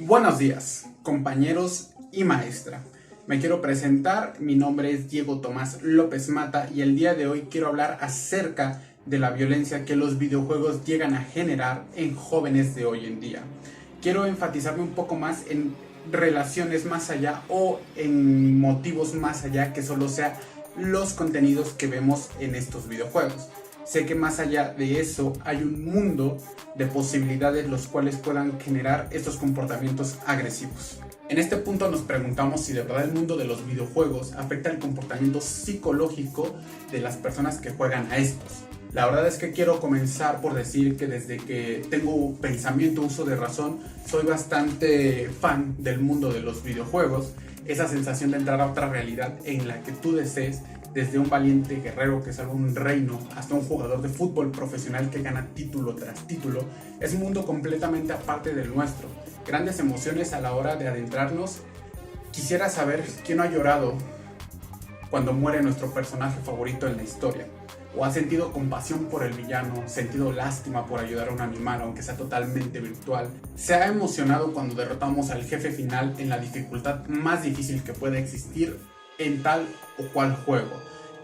Buenos días, compañeros y maestra. Me quiero presentar, mi nombre es Diego Tomás López Mata y el día de hoy quiero hablar acerca de la violencia que los videojuegos llegan a generar en jóvenes de hoy en día. Quiero enfatizarme un poco más en relaciones más allá o en motivos más allá que solo sea los contenidos que vemos en estos videojuegos. Sé que más allá de eso hay un mundo de posibilidades los cuales puedan generar estos comportamientos agresivos. En este punto nos preguntamos si de verdad el mundo de los videojuegos afecta el comportamiento psicológico de las personas que juegan a estos. La verdad es que quiero comenzar por decir que desde que tengo pensamiento, uso de razón, soy bastante fan del mundo de los videojuegos. Esa sensación de entrar a otra realidad en la que tú desees, desde un valiente guerrero que salva un reino hasta un jugador de fútbol profesional que gana título tras título, es un mundo completamente aparte del nuestro. Grandes emociones a la hora de adentrarnos. Quisiera saber quién no ha llorado cuando muere nuestro personaje favorito en la historia, o ha sentido compasión por el villano, sentido lástima por ayudar a un animal aunque sea totalmente virtual, se ha emocionado cuando derrotamos al jefe final en la dificultad más difícil que pueda existir en tal o cual juego,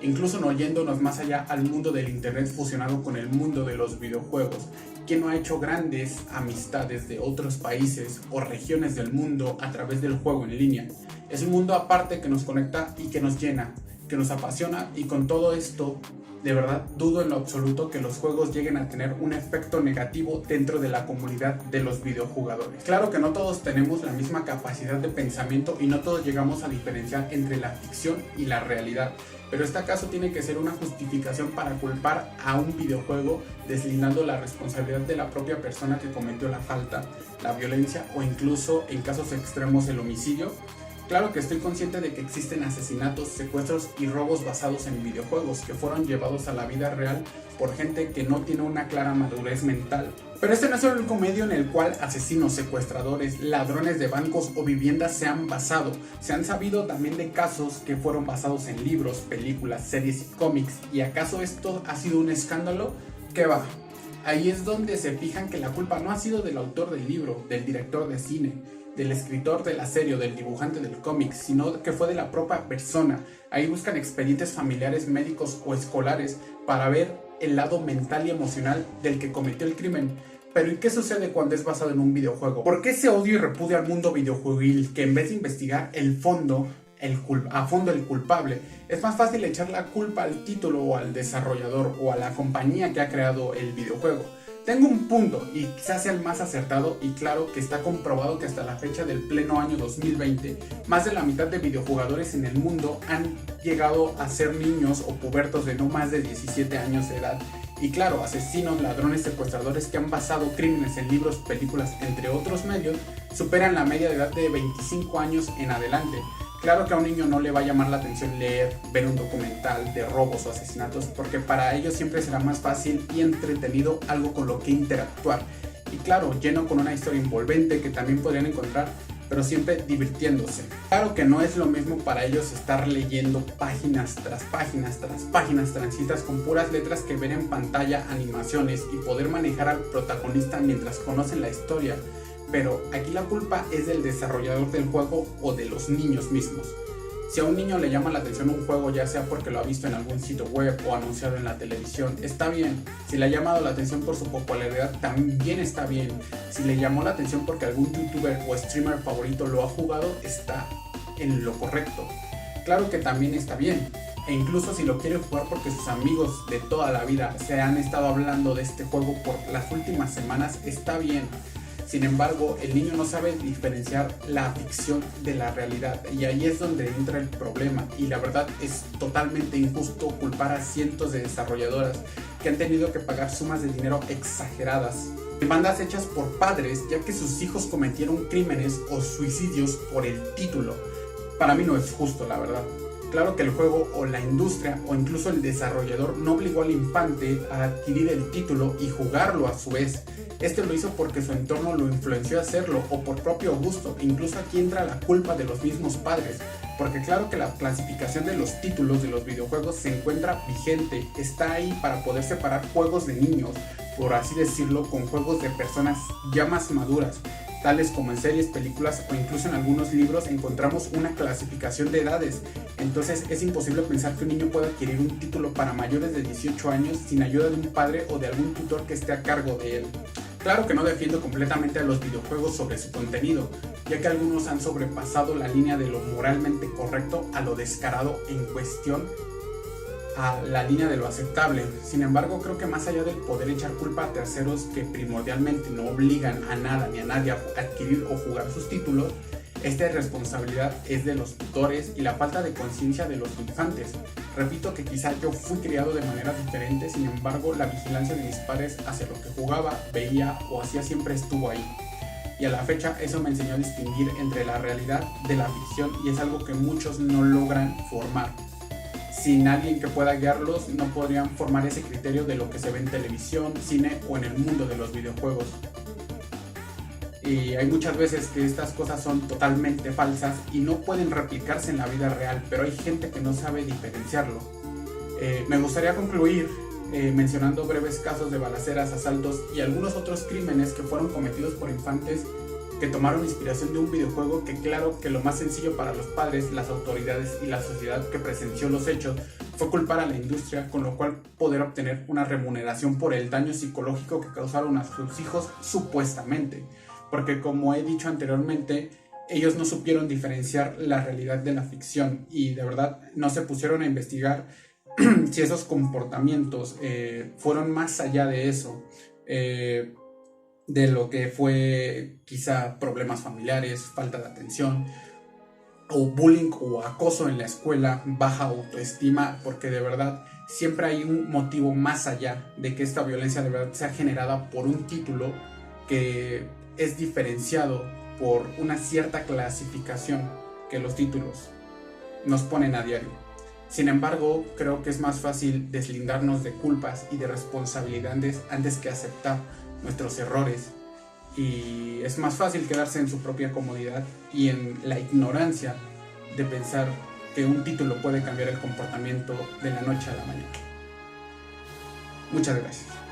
incluso no yéndonos más allá al mundo del internet fusionado con el mundo de los videojuegos. ¿Quién no ha hecho grandes amistades de otros países o regiones del mundo a través del juego en línea? Es un mundo aparte que nos conecta y que nos llena, que nos apasiona, y con todo esto de verdad dudo en lo absoluto que los juegos lleguen a tener un efecto negativo dentro de la comunidad de los videojugadores. Claro que no todos tenemos la misma capacidad de pensamiento y no todos llegamos a diferenciar entre la ficción y la realidad, pero este acaso tiene que ser una justificación para culpar a un videojuego deslindando la responsabilidad de la propia persona que cometió la falta, la violencia o incluso en casos extremos el homicidio. Claro que estoy consciente de que existen asesinatos, secuestros y robos basados en videojuegos que fueron llevados a la vida real por gente que no tiene una clara madurez mental. Pero este no es el único medio en el cual asesinos, secuestradores, ladrones de bancos o viviendas se han basado. Se han sabido también de casos que fueron basados en libros, películas, series y cómics. ¿Y acaso esto ha sido un escándalo? ¿Qué va? Ahí es donde se fijan que la culpa no ha sido del autor del libro, del director de cine, del escritor de la serie o del dibujante del cómic, sino que fue de la propia persona. Ahí buscan expedientes familiares, médicos o escolares para ver el lado mental y emocional del que cometió el crimen. Pero ¿y qué sucede cuando es basado en un videojuego? ¿Por qué ese odio y repudio al mundo videojueguil que en vez de investigar a fondo el culpable, es más fácil echar la culpa al título o al desarrollador o a la compañía que ha creado el videojuego? Tengo un punto, y quizás sea el más acertado, y claro que está comprobado que hasta la fecha del pleno año 2020, más de la mitad de videojugadores en el mundo han llegado a ser niños o pubertos de no más de 17 años de edad. Y claro, asesinos, ladrones, secuestradores que han basado crímenes en libros, películas, entre otros medios, superan la media de edad de 25 años en adelante. Claro que a un niño no le va a llamar la atención leer, ver un documental de robos o asesinatos, porque para ellos siempre será más fácil y entretenido algo con lo que interactuar. Y claro, lleno con una historia envolvente que también podrían encontrar, pero siempre divirtiéndose. Claro que no es lo mismo para ellos estar leyendo páginas tras páginas tras páginas transcritas con puras letras que ver en pantalla animaciones y poder manejar al protagonista mientras conocen la historia. Pero aquí la culpa es del desarrollador del juego o de los niños mismos. Si a un niño le llama la atención un juego, ya sea porque lo ha visto en algún sitio web o anunciado en la televisión, está bien. Si le ha llamado la atención por su popularidad, también está bien. Si le llamó la atención porque algún youtuber o streamer favorito lo ha jugado, está en lo correcto. Claro que también está bien. E incluso si lo quiere jugar porque sus amigos de toda la vida se han estado hablando de este juego por las últimas semanas, está bien. Sin embargo, el niño no sabe diferenciar la ficción de la realidad, y ahí es donde entra el problema. Y la verdad es totalmente injusto culpar a cientos de desarrolladoras que han tenido que pagar sumas de dinero exageradas, demandas hechas por padres ya que sus hijos cometieron crímenes o suicidios por el título. Para mí no es justo, la verdad. Claro que el juego o la industria o incluso el desarrollador no obligó al infante a adquirir el título y jugarlo a su vez. Este lo hizo porque su entorno lo influenció a hacerlo o por propio gusto. Incluso aquí entra la culpa de los mismos padres, porque claro que la clasificación de los títulos de los videojuegos se encuentra vigente, está ahí para poder separar juegos de niños, por así decirlo, con juegos de personas ya más maduras. tales como en series, películas o incluso en algunos libros encontramos una clasificación de edades. Entonces es imposible pensar que un niño pueda adquirir un título para mayores de 18 años sin ayuda de un padre o de algún tutor que esté a cargo de él. Claro que no defiendo completamente a los videojuegos sobre su contenido, ya que algunos han sobrepasado la línea de lo moralmente correcto a lo descarado en cuestión a la línea de lo aceptable. Sin embargo, creo que más allá del poder echar culpa a terceros que primordialmente no obligan a nada ni a nadie a adquirir o jugar sus títulos, esta responsabilidad es de los tutores y la falta de conciencia de los infantes. Repito que quizá yo fui criado de manera diferente, sin embargo la vigilancia de mis padres hacia lo que jugaba, veía o hacía siempre estuvo ahí. Y a la fecha eso me enseñó a distinguir entre la realidad de la ficción y es algo que muchos no logran formar. Sin alguien que pueda guiarlos, no podrían formar ese criterio de lo que se ve en televisión, cine o en el mundo de los videojuegos. Y hay muchas veces que estas cosas son totalmente falsas y no pueden replicarse en la vida real, pero hay gente que no sabe diferenciarlo. Me gustaría concluir mencionando breves casos de balaceras, asaltos y algunos otros crímenes que fueron cometidos por infantes que tomaron inspiración de un videojuego que claro que lo más sencillo para los padres, las autoridades y la sociedad que presenció los hechos fue culpar a la industria, con lo cual poder obtener una remuneración por el daño psicológico que causaron a sus hijos supuestamente, porque como he dicho anteriormente, ellos no supieron diferenciar la realidad de la ficción y de verdad no se pusieron a investigar si esos comportamientos fueron más allá de eso, de lo que fue quizá problemas familiares, falta de atención o bullying o acoso en la escuela, baja autoestima, porque de verdad siempre hay un motivo más allá de que esta violencia de verdad sea generada por un título que es diferenciado por una cierta clasificación que los títulos nos ponen a diario. Sin embargo, creo que es más fácil deslindarnos de culpas y de responsabilidades antes que aceptar nuestros errores, y es más fácil quedarse en su propia comodidad y en la ignorancia de pensar que un título puede cambiar el comportamiento de la noche a la mañana. Muchas gracias.